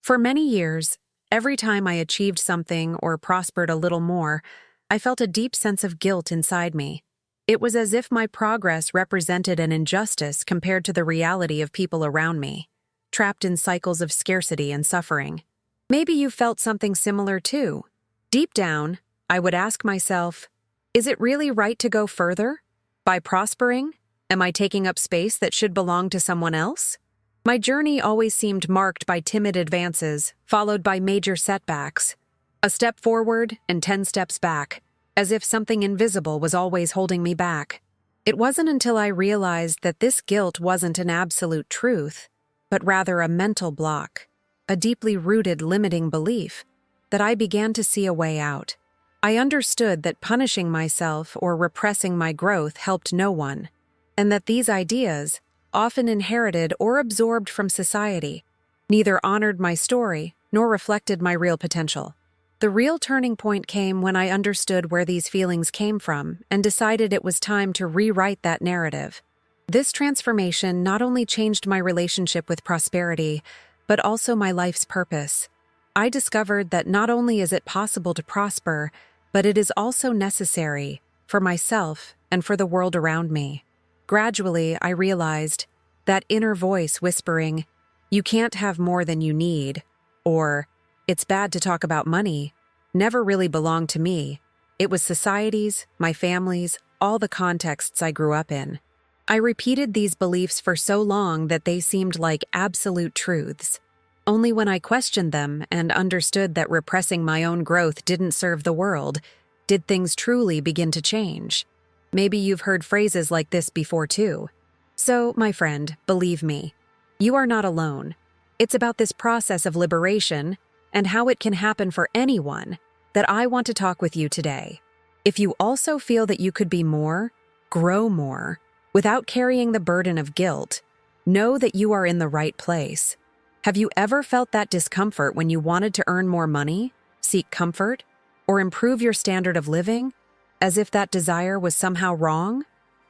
For many years, every time I achieved something or prospered a little more, I felt a deep sense of guilt inside me. It was as if my progress represented an injustice compared to the reality of people around me, trapped in cycles of scarcity and suffering. Maybe you felt something similar too. Deep down, I would ask myself, is it really right to go further? By prospering, am I taking up space that should belong to someone else? My journey always seemed marked by timid advances, followed by major setbacks. A step forward and 10 steps back, as if something invisible was always holding me back. It wasn't until I realized that this guilt wasn't an absolute truth, but rather a mental block, a deeply rooted limiting belief, that I began to see a way out. I understood that punishing myself or repressing my growth helped no one, and that these ideas, often inherited or absorbed from society, neither honored my story nor reflected my real potential. The real turning point came when I understood where these feelings came from and decided it was time to rewrite that narrative. This transformation not only changed my relationship with prosperity, but also my life's purpose. I discovered that not only is it possible to prosper, but it is also necessary for myself and for the world around me. Gradually, I realized that inner voice whispering, "You can't have more than you need," or "It's bad to talk about money," never really belonged to me. It was society's, my family's, all the contexts I grew up in. I repeated these beliefs for so long that they seemed like absolute truths. Only when I questioned them and understood that repressing my own growth didn't serve the world, did things truly begin to change. Maybe you've heard phrases like this before too. So, my friend, believe me, you are not alone. It's about this process of liberation and how it can happen for anyone that I want to talk with you today. If you also feel that you could be more, grow more, without carrying the burden of guilt, know that you are in the right place. Have you ever felt that discomfort when you wanted to earn more money, seek comfort, or improve your standard of living, as if that desire was somehow wrong?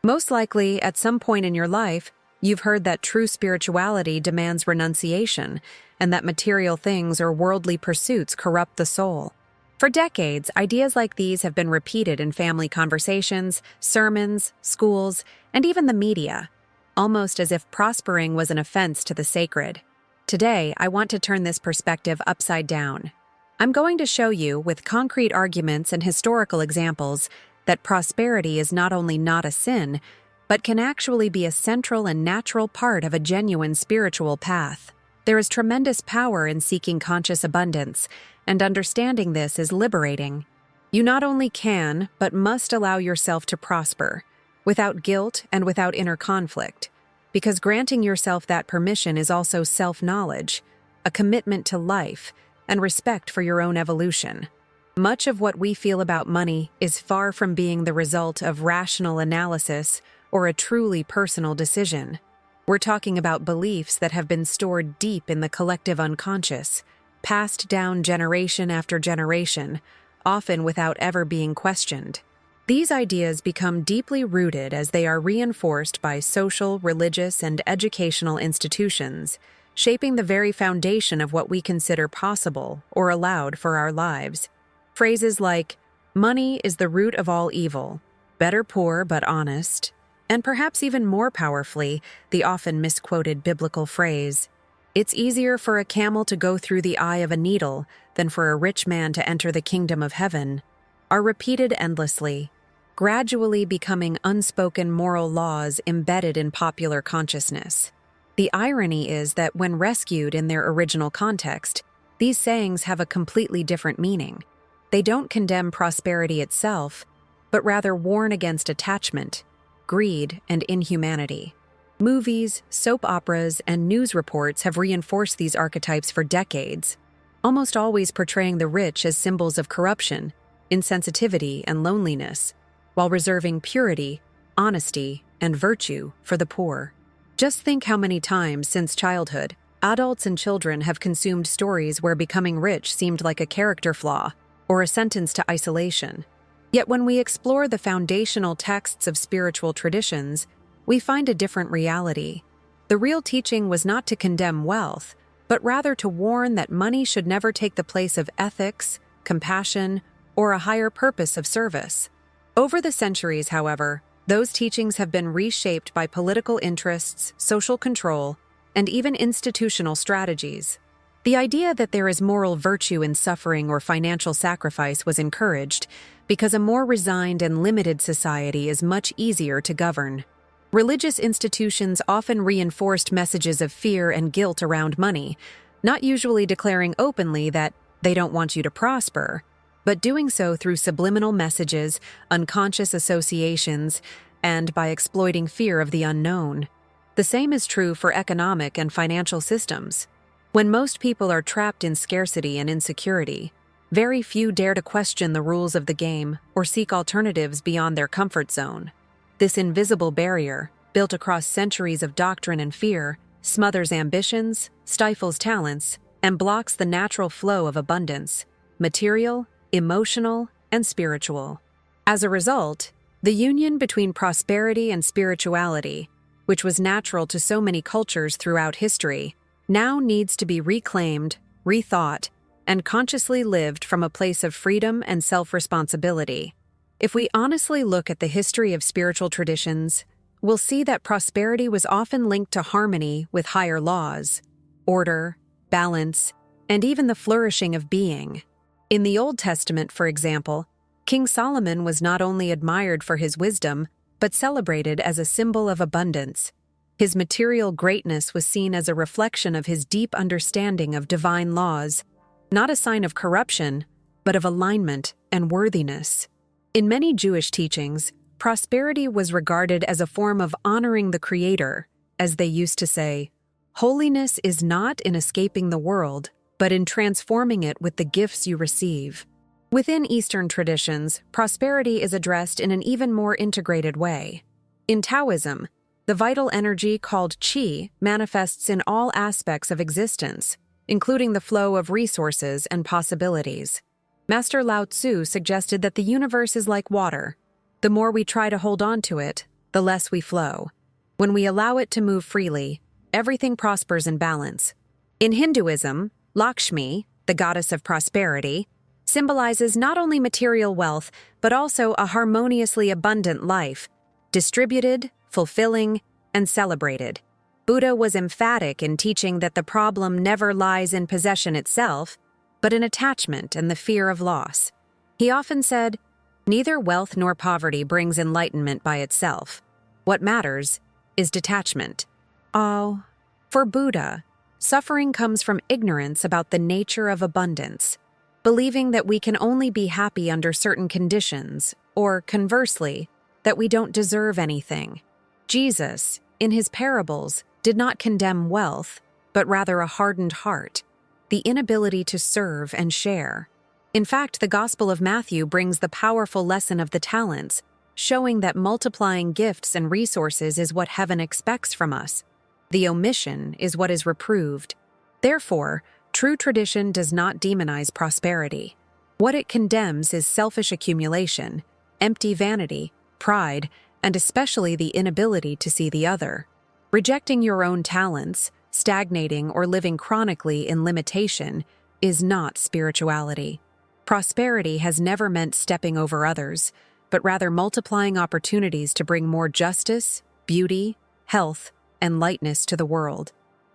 Most likely, at some point in your life, you've heard that true spirituality demands renunciation, and that material things or worldly pursuits corrupt the soul. For decades, ideas like these have been repeated in family conversations, sermons, schools, and even the media, almost as if prospering was an offense to the sacred. Today, I want to turn this perspective upside down. I'm going to show you, with concrete arguments and historical examples, that prosperity is not only not a sin, but can actually be a central and natural part of a genuine spiritual path. There is tremendous power in seeking conscious abundance, and understanding this is liberating. You not only can, but must allow yourself to prosper, without guilt and without inner conflict, because granting yourself that permission is also self-knowledge, a commitment to life, and respect for your own evolution. Much of what we feel about money is far from being the result of rational analysis or a truly personal decision. We're talking about beliefs that have been stored deep in the collective unconscious, passed down generation after generation, often without ever being questioned. These ideas become deeply rooted as they are reinforced by social, religious, and educational institutions, shaping the very foundation of what we consider possible or allowed for our lives. Phrases like, "Money is the root of all evil," "better poor but honest," and perhaps even more powerfully, the often misquoted biblical phrase, "It's easier for a camel to go through the eye of a needle than for a rich man to enter the kingdom of heaven," are repeated endlessly, gradually becoming unspoken moral laws embedded in popular consciousness. The irony is that when rescued in their original context, these sayings have a completely different meaning. They don't condemn prosperity itself, but rather warn against attachment, greed, and inhumanity. Movies, soap operas, and news reports have reinforced these archetypes for decades, almost always portraying the rich as symbols of corruption, insensitivity, and loneliness, while reserving purity, honesty, and virtue for the poor. Just think how many times since childhood, adults and children have consumed stories where becoming rich seemed like a character flaw or a sentence to isolation. Yet when we explore the foundational texts of spiritual traditions, we find a different reality. The real teaching was not to condemn wealth, but rather to warn that money should never take the place of ethics, compassion, or a higher purpose of service. Over the centuries, however, those teachings have been reshaped by political interests, social control, and even institutional strategies. The idea that there is moral virtue in suffering or financial sacrifice was encouraged because a more resigned and limited society is much easier to govern. Religious institutions often reinforced messages of fear and guilt around money, not usually declaring openly that they don't want you to prosper, but doing so through subliminal messages, unconscious associations, and by exploiting fear of the unknown. The same is true for economic and financial systems. When most people are trapped in scarcity and insecurity, very few dare to question the rules of the game or seek alternatives beyond their comfort zone. This invisible barrier, built across centuries of doctrine and fear, smothers ambitions, stifles talents, and blocks the natural flow of abundance, material, emotional, and spiritual. As a result, the union between prosperity and spirituality, which was natural to so many cultures throughout history, now needs to be reclaimed, rethought, and consciously lived from a place of freedom and self-responsibility. If we honestly look at the history of spiritual traditions, we'll see that prosperity was often linked to harmony with higher laws, order, balance, and even the flourishing of being. In the Old Testament, for example, King Solomon was not only admired for his wisdom, but celebrated as a symbol of abundance. His material greatness was seen as a reflection of his deep understanding of divine laws, not a sign of corruption, but of alignment and worthiness. In many Jewish teachings, prosperity was regarded as a form of honoring the Creator, as they used to say, "Holiness is not in escaping the world, but in transforming it with the gifts you receive." Within Eastern traditions, prosperity is addressed in an even more integrated way. In Taoism, the vital energy called qi manifests in all aspects of existence, including the flow of resources and possibilities. Master Lao Tzu suggested that the universe is like water. The more we try to hold on to it, the less we flow. When we allow it to move freely, everything prospers in balance. In Hinduism, Lakshmi, the goddess of prosperity, symbolizes not only material wealth, but also a harmoniously abundant life, distributed, fulfilling, and celebrated. Buddha was emphatic in teaching that the problem never lies in possession itself, but in attachment and the fear of loss. He often said, "Neither wealth nor poverty brings enlightenment by itself. What matters is detachment." Oh, for Buddha, suffering comes from ignorance about the nature of abundance, believing that we can only be happy under certain conditions, or conversely, that we don't deserve anything. Jesus, in his parables, did not condemn wealth, but rather a hardened heart, the inability to serve and share. In fact, the Gospel of Matthew brings the powerful lesson of the talents, showing that multiplying gifts and resources is what heaven expects from us. The omission is what is reproved. Therefore, true tradition does not demonize prosperity. What it condemns is selfish accumulation, empty vanity, pride, and especially the inability to see the other. Rejecting your own talents, stagnating or living chronically in limitation, is not spirituality. Prosperity has never meant stepping over others, but rather multiplying opportunities to bring more justice, beauty, health, and lightness to the world.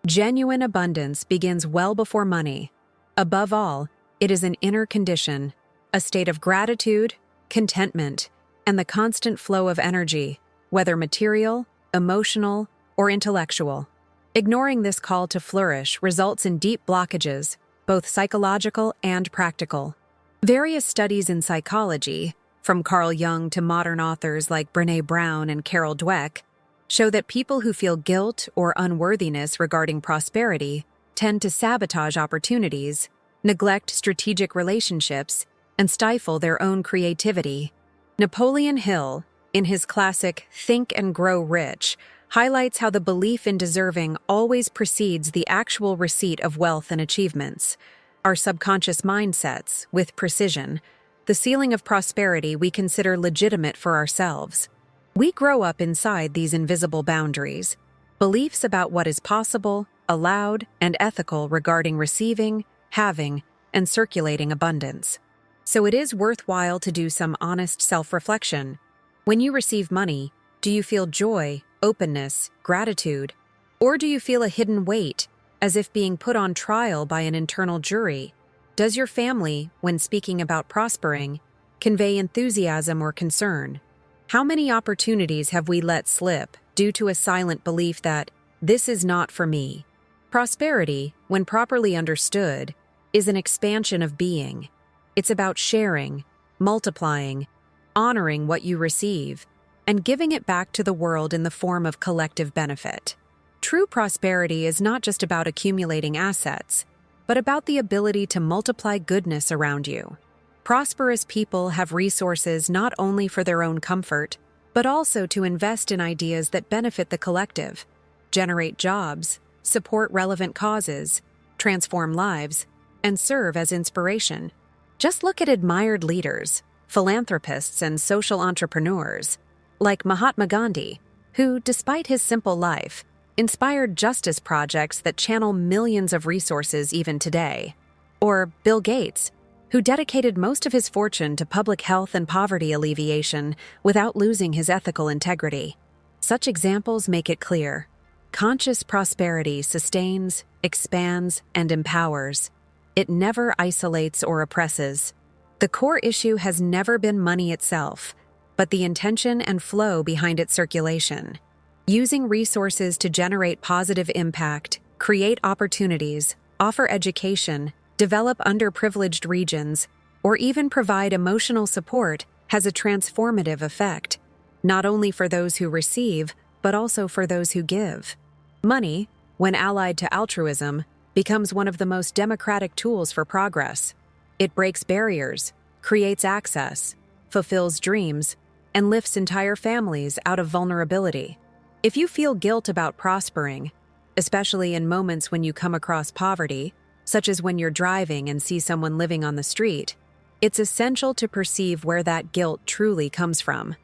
Genuine abundance begins well before money. Above all, it is an inner condition, a state of gratitude, contentment, and the constant flow of energy, whether material, emotional, or intellectual. Ignoring this call to flourish results in deep blockages, both psychological and practical. Various studies in psychology, from Carl Jung to modern authors like Brené Brown and Carol Dweck, show that people who feel guilt or unworthiness regarding prosperity tend to sabotage opportunities, neglect strategic relationships, and stifle their own creativity. Napoleon Hill, in his classic Think and Grow Rich, highlights how the belief in deserving always precedes the actual receipt of wealth and achievements. Our subconscious mind sets, with precision, the ceiling of prosperity we consider legitimate for ourselves. We grow up inside these invisible boundaries, beliefs about what is possible, allowed, and ethical regarding receiving, having, and circulating abundance. So it is worthwhile to do some honest self-reflection. When you receive money, do you feel joy, openness, gratitude, or do you feel a hidden weight, as if being put on trial by an internal jury? Does your family, when speaking about prospering, convey enthusiasm or concern? How many opportunities have we let slip due to a silent belief that this is not for me? Prosperity, when properly understood, is an expansion of being. It's about sharing, multiplying, honoring what you receive, and giving it back to the world in the form of collective benefit. True prosperity is not just about accumulating assets, but about the ability to multiply goodness around you. Prosperous people have resources not only for their own comfort, but also to invest in ideas that benefit the collective, generate jobs, support relevant causes, transform lives, and serve as inspiration. Just look at admired leaders, philanthropists, and social entrepreneurs, like Mahatma Gandhi, who, despite his simple life, inspired justice projects that channel millions of resources even today. Or Bill Gates, who dedicated most of his fortune to public health and poverty alleviation without losing his ethical integrity. Such examples make it clear: conscious prosperity sustains, expands, and empowers. It never isolates or oppresses. The core issue has never been money itself, but the intention and flow behind its circulation. Using resources to generate positive impact, create opportunities, offer education, develop underprivileged regions, or even provide emotional support has a transformative effect, not only for those who receive, but also for those who give. Money, when allied to altruism, becomes one of the most democratic tools for progress. It breaks barriers, creates access, fulfills dreams, and lifts entire families out of vulnerability. If you feel guilt about prospering, especially in moments when you come across poverty, such as when you're driving and see someone living on the street, it's essential to perceive where that guilt truly comes from.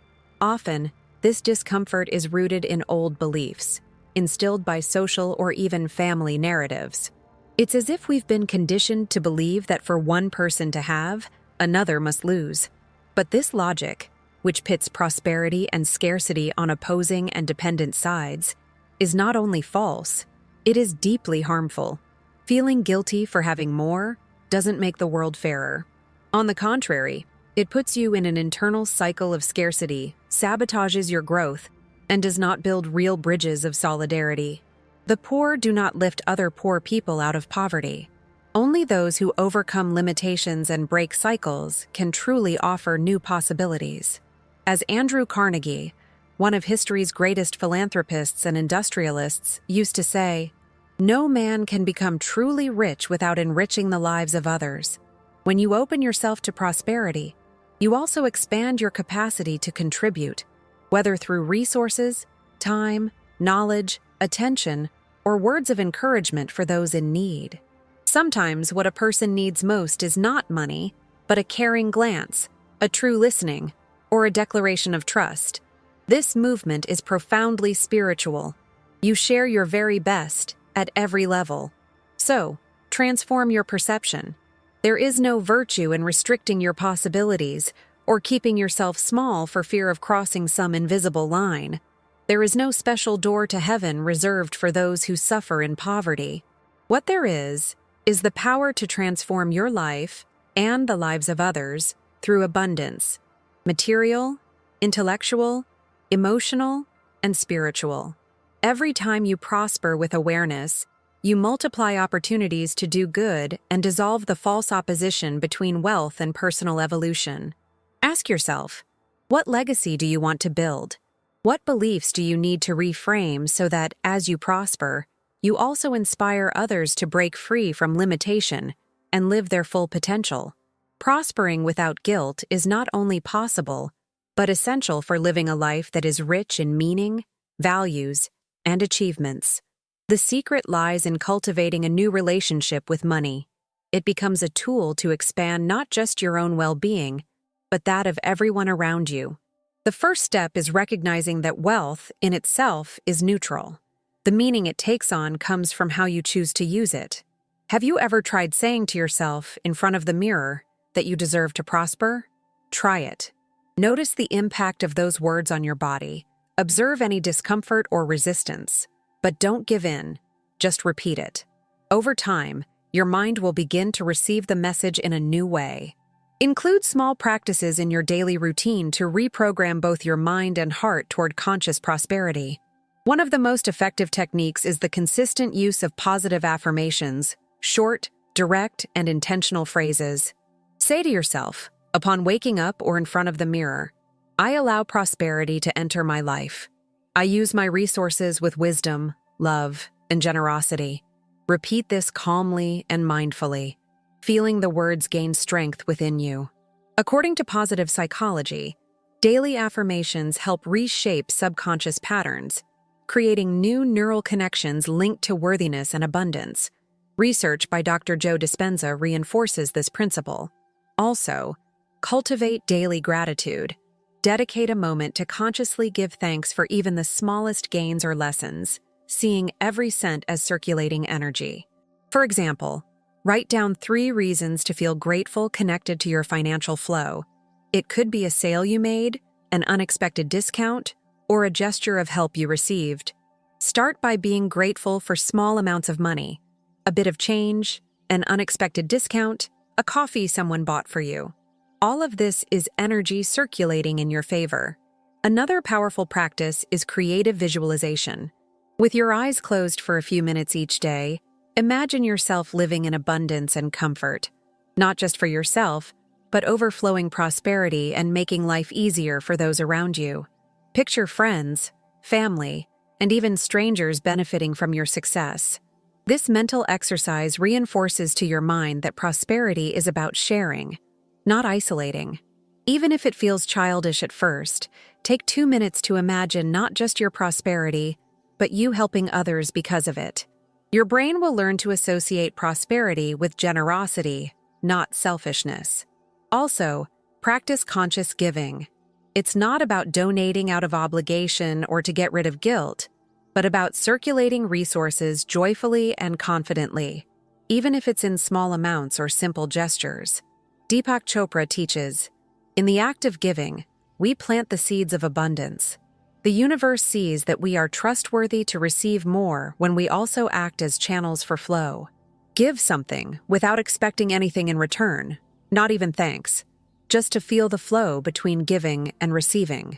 Often, this discomfort is rooted in old beliefs, instilled by social or even family narratives. It's as if we've been conditioned to believe that for one person to have, another must lose. But this logic, which pits prosperity and scarcity on opposing and dependent sides, is not only false, it is deeply harmful. Feeling guilty for having more doesn't make the world fairer. On the contrary, it puts you in an internal cycle of scarcity, sabotages your growth, and does not build real bridges of solidarity. The poor do not lift other poor people out of poverty. Only those who overcome limitations and break cycles can truly offer new possibilities. As Andrew Carnegie, one of history's greatest philanthropists and industrialists, used to say, "No man can become truly rich without enriching the lives of others." When you open yourself to prosperity, you also expand your capacity to contribute, whether through resources, time, knowledge, attention, or words of encouragement for those in need. Sometimes what a person needs most is not money, but a caring glance, a true listening, or a declaration of trust. This movement is profoundly spiritual. You share your very best at every level. So, transform your perception. There is no virtue in restricting your possibilities or keeping yourself small for fear of crossing some invisible line. There is no special door to heaven reserved for those who suffer in poverty. What there is the power to transform your life and the lives of others through abundance, material, intellectual, emotional, and spiritual. Every time you prosper with awareness, you multiply opportunities to do good and dissolve the false opposition between wealth and personal evolution. Ask yourself, what legacy do you want to build? What beliefs do you need to reframe so that, as you prosper, you also inspire others to break free from limitation and live their full potential? Prospering without guilt is not only possible, but essential for living a life that is rich in meaning, values, and achievements. The secret lies in cultivating a new relationship with money. It becomes a tool to expand not just your own well-being, but that of everyone around you. The first step is recognizing that wealth, in itself, is neutral. The meaning it takes on comes from how you choose to use it. Have you ever tried saying to yourself in front of the mirror that you deserve to prosper? Try it. Notice the impact of those words on your body. Observe any discomfort or resistance. But don't give in. Just repeat it. Over time, your mind will begin to receive the message in a new way. Include small practices in your daily routine to reprogram both your mind and heart toward conscious prosperity. One of the most effective techniques is the consistent use of positive affirmations, short, direct, and intentional phrases. Say to yourself, upon waking up or in front of the mirror, I allow prosperity to enter my life. I use my resources with wisdom, love, and generosity. Repeat this calmly and mindfully, feeling the words gain strength within you. According to positive psychology, daily affirmations help reshape subconscious patterns, creating new neural connections linked to worthiness and abundance. Research by Dr. Joe Dispenza reinforces this principle. Also, cultivate daily gratitude. Dedicate a moment to consciously give thanks for even the smallest gains or lessons, seeing every cent as circulating energy. For example, write down 3 reasons to feel grateful connected to your financial flow. It could be a sale you made, an unexpected discount, or a gesture of help you received. Start by being grateful for small amounts of money, a bit of change, an unexpected discount, a coffee someone bought for you. All of this is energy circulating in your favor. Another powerful practice is creative visualization. With your eyes closed for a few minutes each day, imagine yourself living in abundance and comfort, not just for yourself, but overflowing prosperity and making life easier for those around you. Picture friends, family, and even strangers benefiting from your success. This mental exercise reinforces to your mind that prosperity is about sharing, not isolating. Even if it feels childish at first, take 2 minutes to imagine not just your prosperity, but you helping others because of it. Your brain will learn to associate prosperity with generosity, not selfishness. Also, practice conscious giving. It's not about donating out of obligation or to get rid of guilt, but about circulating resources joyfully and confidently, even if it's in small amounts or simple gestures. Deepak Chopra teaches, in the act of giving, we plant the seeds of abundance. The universe sees that we are trustworthy to receive more when we also act as channels for flow. Give something without expecting anything in return, not even thanks, just to feel the flow between giving and receiving.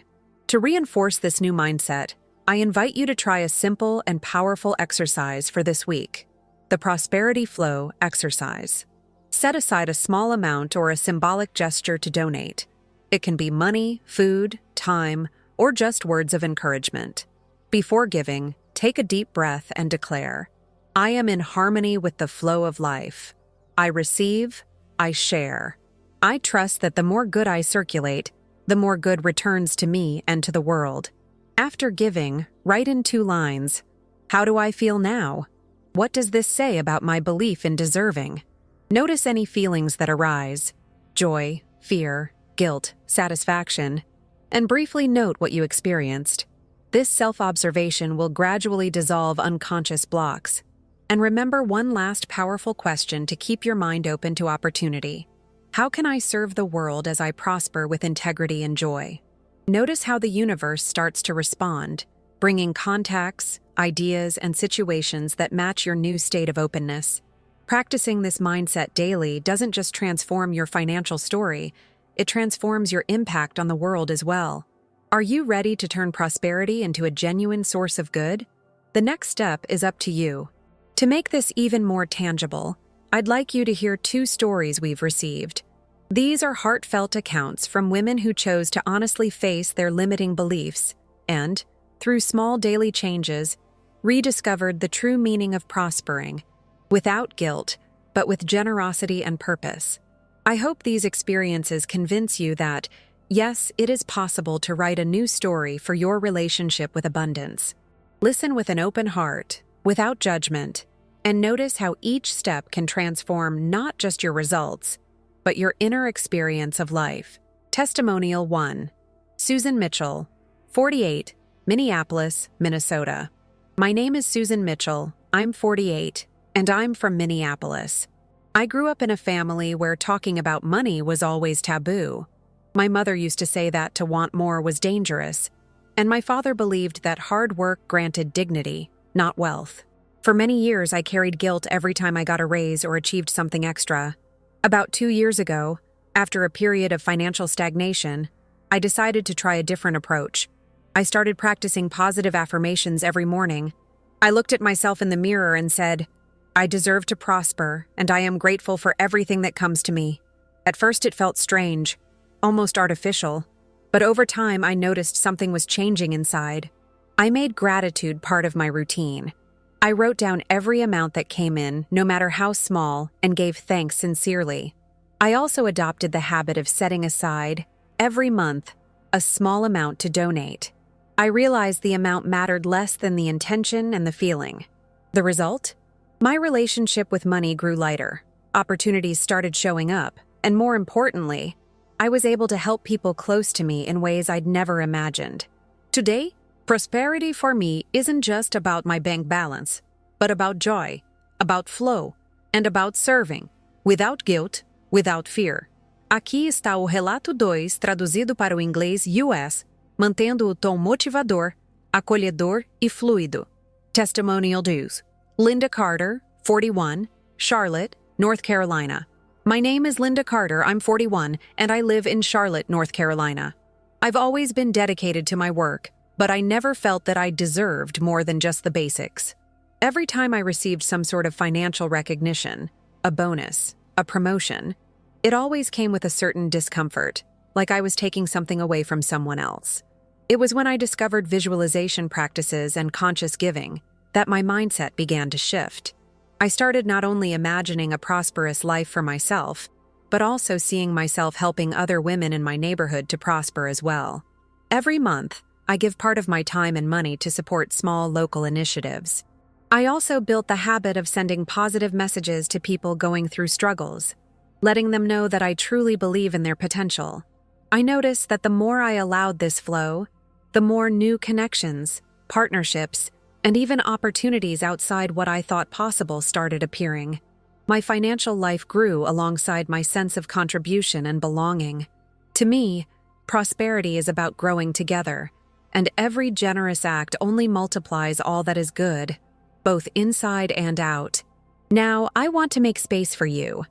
To reinforce this new mindset, I invite you to try a simple and powerful exercise for this week, the Prosperity Flow exercise. Set aside a small amount or a symbolic gesture to donate. It can be money, food, time, or just words of encouragement. Before giving, take a deep breath and declare, I am in harmony with the flow of life. I receive, I share. I trust that the more good I circulate, the more good returns to me and to the world. After giving, write in 2 lines. How do I feel now? What does this say about my belief in deserving? Notice any feelings that arise, joy, fear, guilt, satisfaction, and briefly note what you experienced. This self-observation will gradually dissolve unconscious blocks. And remember one last powerful question to keep your mind open to opportunity. How can I serve the world as I prosper with integrity and joy? Notice how the universe starts to respond, bringing contacts, ideas, and situations that match your new state of openness. Practicing this mindset daily doesn't just transform your financial story, it transforms your impact on the world as well. Are you ready to turn prosperity into a genuine source of good? The next step is up to you. To make this even more tangible, I'd like you to hear 2 stories we've received. These are heartfelt accounts from women who chose to honestly face their limiting beliefs and, through small daily changes, rediscovered the true meaning of prospering, without guilt, but with generosity and purpose. I hope these experiences convince you that, yes, it is possible to write a new story for your relationship with abundance. Listen with an open heart, without judgment, and notice how each step can transform not just your results, but your inner experience of life. Testimonial 1. Susan Mitchell, 48, Minneapolis, Minnesota. My name is Susan Mitchell. I'm 48, and I'm from Minneapolis. I grew up in a family where talking about money was always taboo. My mother used to say that to want more was dangerous, and my father believed that hard work granted dignity, not wealth. For many years, I carried guilt every time I got a raise or achieved something extra. About 2 years ago, after a period of financial stagnation, I decided to try a different approach. I started practicing positive affirmations every morning. I looked at myself in the mirror and said, "I deserve to prosper, and I am grateful for everything that comes to me." At first it felt strange, almost artificial, but over time I noticed something was changing inside. I made gratitude part of my routine. I wrote down every amount that came in, no matter how small, and gave thanks sincerely. I also adopted the habit of setting aside, every month, a small amount to donate. I realized the amount mattered less than the intention and the feeling. The result? My relationship with money grew lighter. Opportunities started showing up, and more importantly, I was able to help people close to me in ways I'd never imagined. Today, prosperity for me isn't just about my bank balance, but about joy, about flow, and about serving, without guilt, without fear. Aqui está o relato 2 traduzido para o inglês US, mantendo o tom motivador, acolhedor e fluido. Testimonial dues. Linda Carter, 41, Charlotte, North Carolina. My name is Linda Carter, I'm 41, and I live in Charlotte, North Carolina. I've always been dedicated to my work, but I never felt that I deserved more than just the basics. Every time I received some sort of financial recognition, a bonus, a promotion, it always came with a certain discomfort, like I was taking something away from someone else. It was when I discovered visualization practices and conscious giving that my mindset began to shift. I started not only imagining a prosperous life for myself, but also seeing myself helping other women in my neighborhood to prosper as well. Every month, I give part of my time and money to support small local initiatives. I also built the habit of sending positive messages to people going through struggles, letting them know that I truly believe in their potential. I noticed that the more I allowed this flow, the more new connections, partnerships, and even opportunities outside what I thought possible started appearing. My financial life grew alongside my sense of contribution and belonging. To me, prosperity is about growing together, and every generous act only multiplies all that is good, both inside and out. Now, I want to make space for you.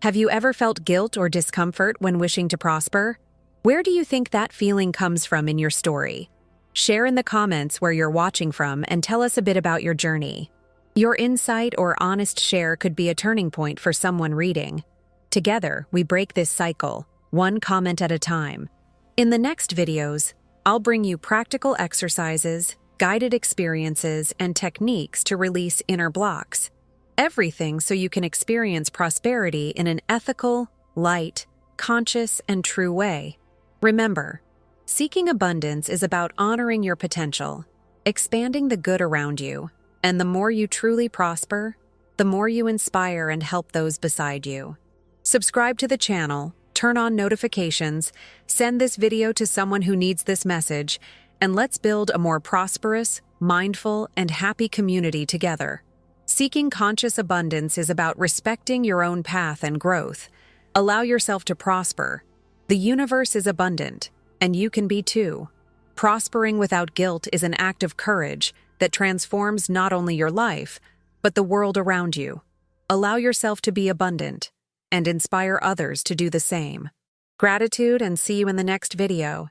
Have you ever felt guilt or discomfort when wishing to prosper? Where do you think that feeling comes from in your story? Share in the comments where you're watching from and tell us a bit about your journey. Your insight or honest share could be a turning point for someone reading. Together, we break this cycle, one comment at a time. In the next videos, I'll bring you practical exercises, guided experiences, and techniques to release inner blocks. Everything so you can experience prosperity in an ethical, light, conscious, and true way. Remember, seeking abundance is about honoring your potential, expanding the good around you, and the more you truly prosper, the more you inspire and help those beside you. Subscribe to the channel, turn on notifications, send this video to someone who needs this message, and let's build a more prosperous, mindful, and happy community together. Seeking conscious abundance is about respecting your own path and growth. Allow yourself to prosper. The universe is abundant, and you can be too. Prospering without guilt is an act of courage that transforms not only your life, but the world around you. Allow yourself to be abundant and inspire others to do the same. Gratitude, and see you in the next video.